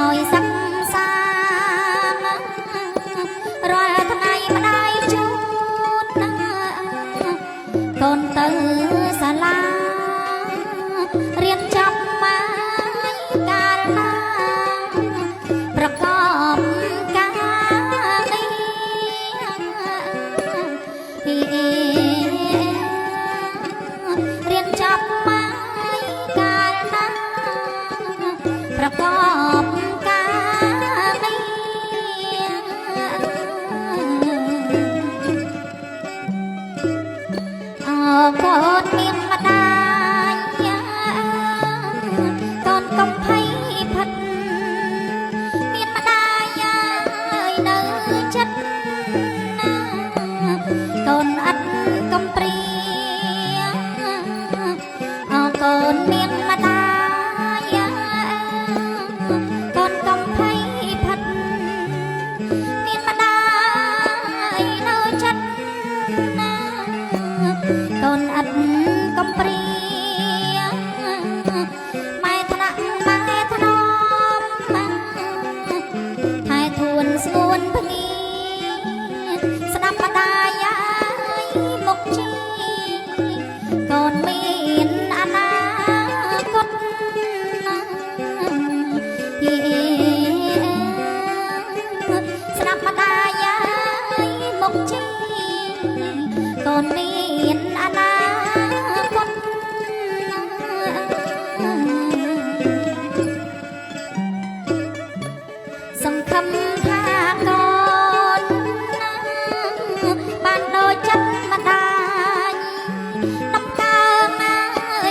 ឲ្យសឹកសាមរាល់ថ្ងៃម្ដាយជូនកូនទៅសាលារៀនចប់មកកាលណាប្រកបការងាររៀនចប់មកកាលណាប្រកបការងារអើកូនមានម្ដាយកូនកុំភ័យផិតមានម្ដាយហើយនៅចិត្តកូនអត់កំព្រាកូនមានម្ដាយកូនកុំភ័យផិតមានម្ដាយនៅចិត្តកូនអត់កំព្រាម៉ែថ្នាក់ម៉ែថ្នមថែធួនស្ងួនភ្ងាស្ដាប់ម្ដាយមុខជីកូនមានអនាគតស្ដាប់ម្ដាយមុខជីកូនមានអនាគតសង្ឃឹមថាកូនបានដូចចិត្តម្ដាយដំកើង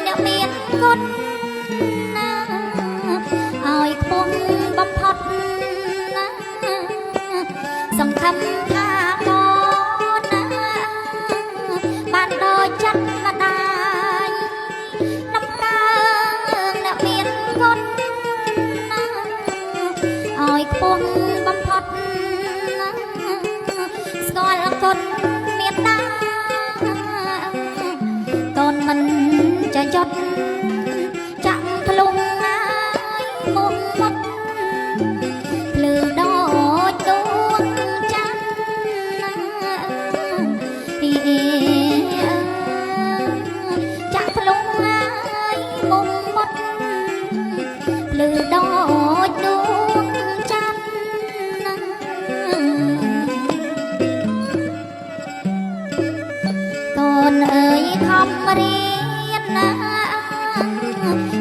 អ្នកមានគុណឲ្យខ្ពស់បំផុតសង្ឃឹមថាកូនបានដូចចិត្តម្ដាយដំកើងអ្នកមានគុណឲ្យខ្ពស់បំផុតស្គាល់គុណមានតាកូនមិនចយុតចាក់ធ្លុងហើយមុខមុតភ្លឺដូចដួងច័ន្ទចាក់ធ្លុងហើយមុខមុតភ្លឺដូចដួងច័ន្ទកូនអើយខំរៀនណា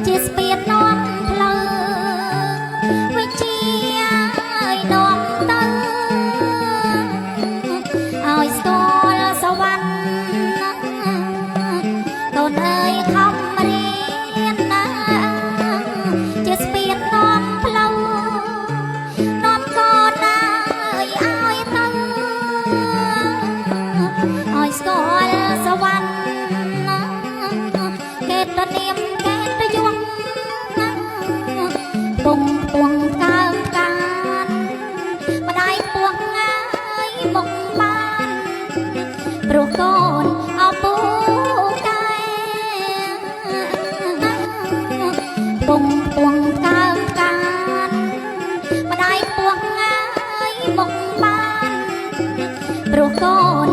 ជាស្ពាននាំផ្លូវវិជ្ជាឲ្យនាំទៅឲ្យស្គាល់សវណ្ណកូនអើយខំរៀនណាជាស្ពាននាំផ្លូវនាំកូនឲ្យទៅឲ្យស្គាល់សវណ្ណកេតនាមកេតយងពងពងកើងកានម្ដាយពងហើយមកបានព្រោះកូនអពូកែពងពងកើងកានម្ដាយពងហើយមកបានព្រោះកូន